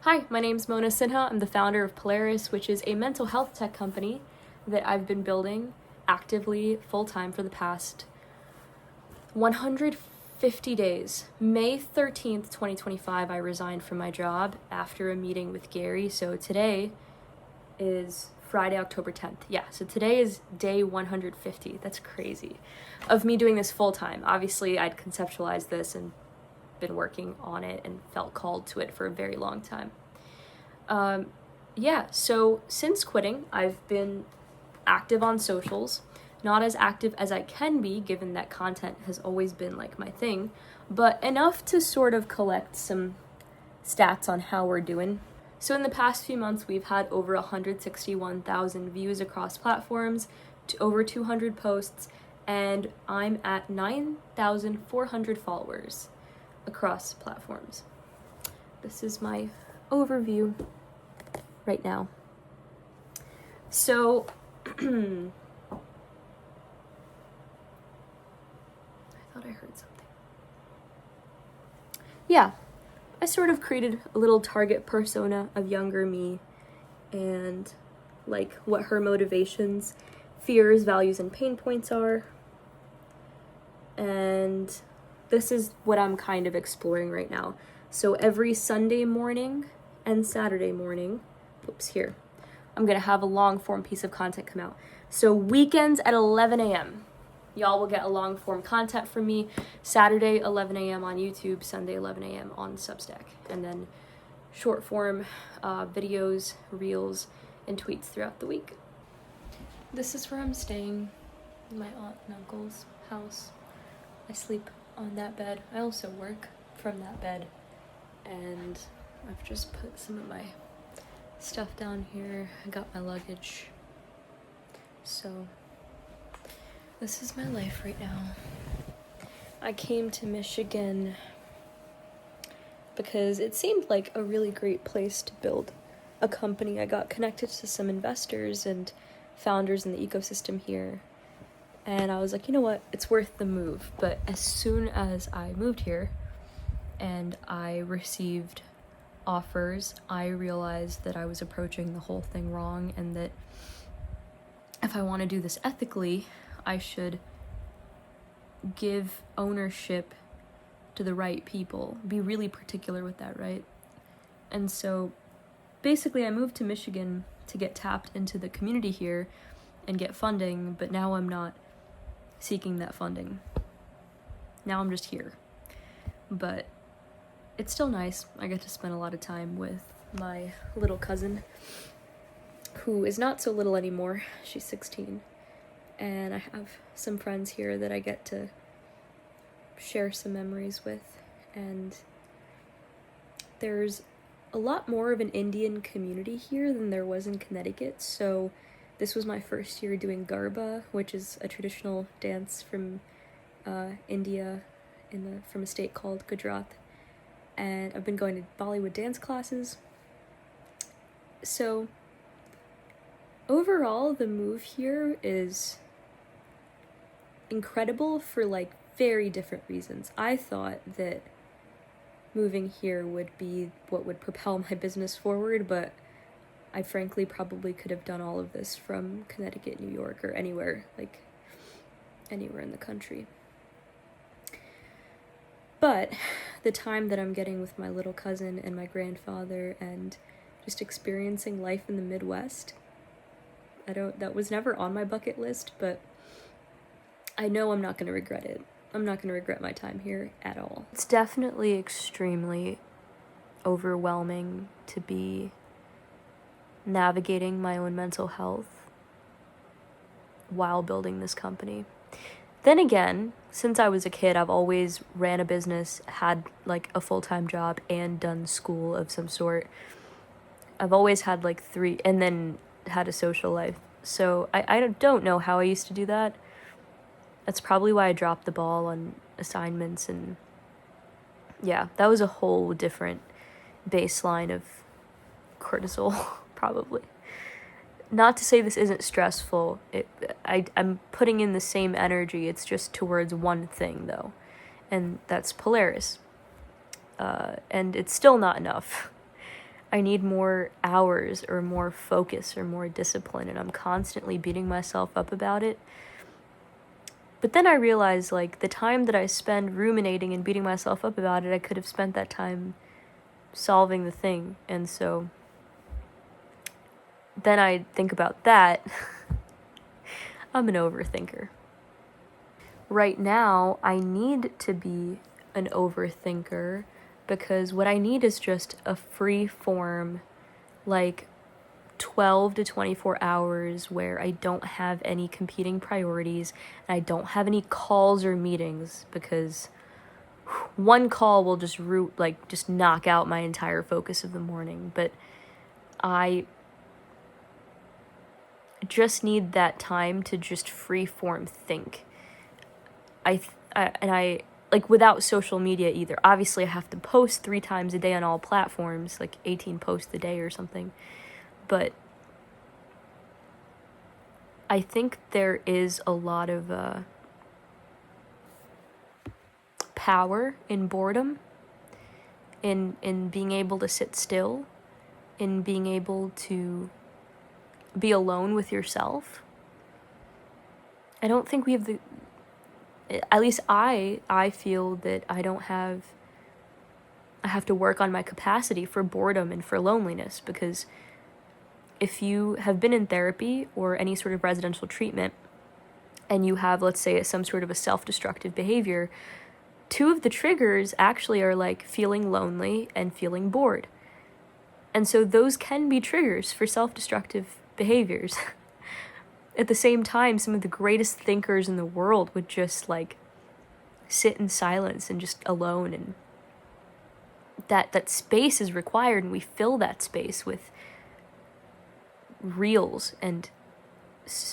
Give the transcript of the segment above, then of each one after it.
Hi, my name's Mona Sinha. I'm the founder of Polaris, which is a mental health tech company that I've been building actively full-time for the past 150 days. May 13th, 2025, I resigned from my job after a meeting with Gary. So today is Friday, October 10th. Yeah, so today is day 150. That's crazy. Of me doing this full-time. Obviously, I'd conceptualized this and been working on it and felt called to it for a very long time. So since quitting, I've been active on socials, not as active as I can be given that content has always been like my thing, but enough to sort of collect some stats on how we're doing. So in the past few months, we've had over 161,000 views across platforms, to over 200 posts, and I'm at 9,400 followers across platforms. This is my overview right now. So I thought I heard something. Yeah, I sort of created a little target persona of younger me and like what her motivations, fears, values, and pain points are. And this is what I'm kind of exploring right now. So every Sunday morning and Saturday morning, I'm going to have a long form piece of content come out. So weekends at 11 a.m. Y'all will get a long form content from me. Saturday, 11 a.m. on YouTube, Sunday, 11 a.m. on Substack. And then short form videos, reels, and tweets throughout the week. This is where I'm staying, in my aunt and uncle's house. I sleep on that bed. I also work from that bed. And I've just put some of my stuff down here. I got my luggage. So this is my life right now. I came to Michigan because it seemed like a really great place to build a company. I got connected to some investors and founders in the ecosystem here. And I was like, you know what? It's worth the move. But as soon as I moved here and I received offers, I realized that I was approaching the whole thing wrong, and that if I want to do this ethically, I should give ownership to the right people. Be really particular with that, right? And so basically I moved to Michigan to get tapped into the community here and get funding, but now I'm not seeking that funding. Now I'm just here. But it's still nice. I get to spend a lot of time with my little cousin, who is not so little anymore. She's 16. And I have some friends here that I get to share some memories with. And there's a lot more of an Indian community here than there was in Connecticut. So this was my first year doing Garba, which is a traditional dance from India, from a state called Gujarat. And I've been going to Bollywood dance classes. So overall, the move here is incredible for like very different reasons. I thought that moving here would be what would propel my business forward, but I frankly probably could have done all of this from Connecticut, New York, or anywhere in the country. But the time that I'm getting with my little cousin and my grandfather and just experiencing life in the Midwest, that was never on my bucket list, but I know I'm not going to regret it. I'm not going to regret my time here at all. It's definitely extremely overwhelming to be navigating my own mental health while building this company. Then again, since I was a kid, I've always ran a business, had like a full-time job, and done school of some sort. I've always had like 3, and then had a social life. So I don't know how I used to do that. That's probably why I dropped the ball on assignments, and yeah, that was a whole different baseline of cortisol, probably. Not to say this isn't stressful. I'm putting in the same energy. It's just towards one thing, though, and that's Polaris. And it's still not enough. I need more hours or more focus or more discipline, and I'm constantly beating myself up about it. But then I realized, like, the time that I spend ruminating and beating myself up about it, I could have spent that time solving the thing. And so then I think about that. I'm an overthinker. Right now, I need to be an overthinker because what I need is just a free form, like 12 to 24 hours where I don't have any competing priorities and I don't have any calls or meetings, because one call will just just knock out my entire focus of the morning. But I just need that time to just free form think. I like, without social media either. Obviously I have to post 3 times a day on all platforms, like 18 posts a day or something. But I think there is a lot of power in boredom, in being able to sit still, in being able to be alone with yourself. I don't think we have at least I feel that I have to work on my capacity for boredom and for loneliness, because if you have been in therapy or any sort of residential treatment and you have, let's say, some sort of a self-destructive behavior, 2 of the triggers actually are like feeling lonely and feeling bored. And so those can be triggers for self-destructive behaviors. At the same time, some of the greatest thinkers in the world would just like sit in silence and just alone, and that space is required, and we fill that space with reels and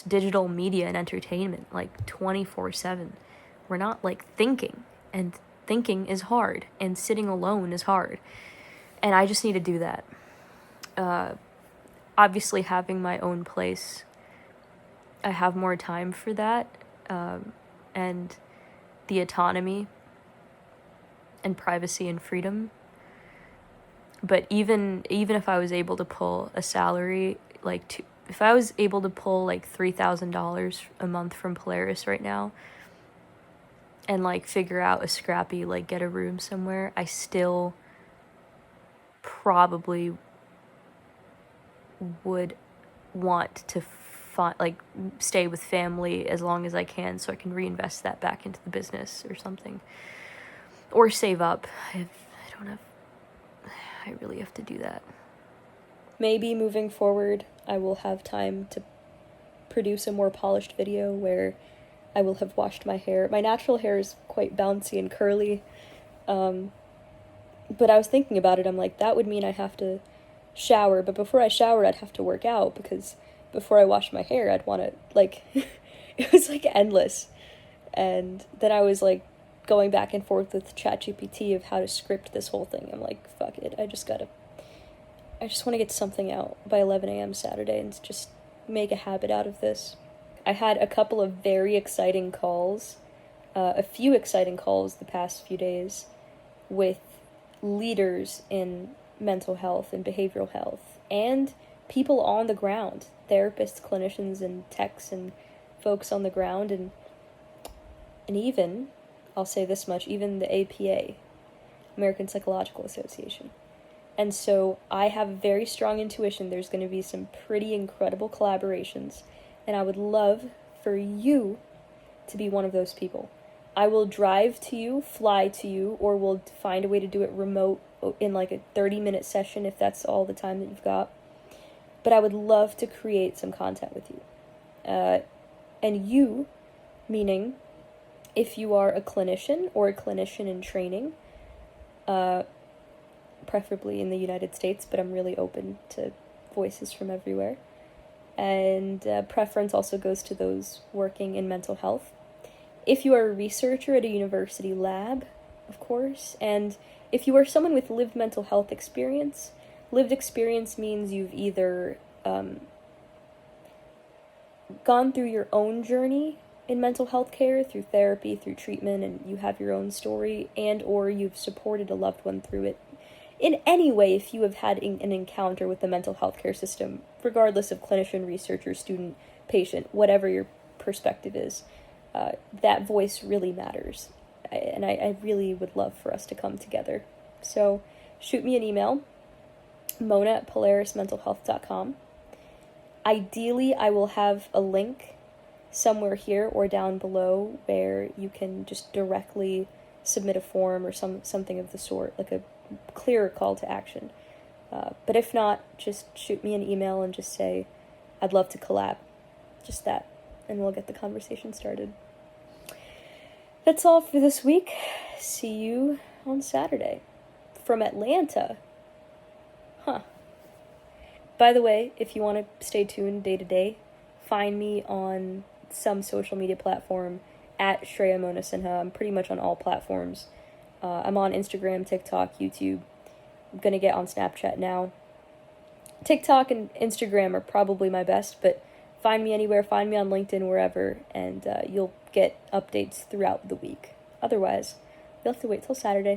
digital media and entertainment like 24/7. We're not like thinking, and thinking is hard, and sitting alone is hard, and I just need to do that. Obviously having my own place, I have more time for that, and the autonomy and privacy and freedom. But even if I was able to pull a salary, if I was able to pull like $3,000 a month from Polaris right now and like figure out a scrappy, like get a room somewhere, I still probably would want to stay with family as long as I can, so I can reinvest that back into the business or something, or save up. I really have to do that. Maybe moving forward, I will have time to produce a more polished video where I will have washed my hair. My natural hair is quite bouncy and curly, but I was thinking about it. I'm like, that would mean I have to shower, but before I shower, I'd have to work out, because before I wash my hair, I'd want to, like, it was like endless. And then I was like going back and forth with ChatGPT of how to script this whole thing. I'm like, fuck it, I just want to get something out by 11 a.m. Saturday and just make a habit out of this. I had a couple of very exciting calls, a few exciting calls the past few days with leaders in mental health and behavioral health, and people on the ground, therapists, clinicians, and techs, and folks on the ground, and even, I'll say this much, even the APA, American Psychological Association. And so I have a very strong intuition there's going to be some pretty incredible collaborations, and I would love for you to be one of those people. I will drive to you, fly to you, or we'll find a way to do it remote in like a 30-minute session if that's all the time that you've got. But I would love to create some content with you. And you, meaning if you are a clinician or a clinician in training, preferably in the United States, but I'm really open to voices from everywhere. And preference also goes to those working in mental health. If you are a researcher at a university lab, of course, and if you are someone with lived mental health experience, lived experience means you've either gone through your own journey in mental health care, through therapy, through treatment, and you have your own story, and or you've supported a loved one through it. in any way, if you have had an encounter with the mental health care system, regardless of clinician, researcher, student, patient, whatever your perspective is, that voice really matters. I really would love for us to come together. So shoot me an email, mona@polarismentalhealth.com. Ideally, I will have a link somewhere here or down below where you can just directly submit a form or something of the sort, like a clearer call to action. But if not, just shoot me an email and just say, I'd love to collab. Just that. And we'll get the conversation started. That's all for this week. See you on Saturday. From Atlanta. Huh. By the way, if you want to stay tuned day to day, find me on some social media platform at Shreya Mona Sinha. I'm pretty much on all platforms. I'm on Instagram, TikTok, YouTube. I'm going to get on Snapchat now. TikTok and Instagram are probably my best, but find me anywhere, find me on LinkedIn, wherever, and you'll get updates throughout the week. Otherwise, you'll have to wait till Saturday.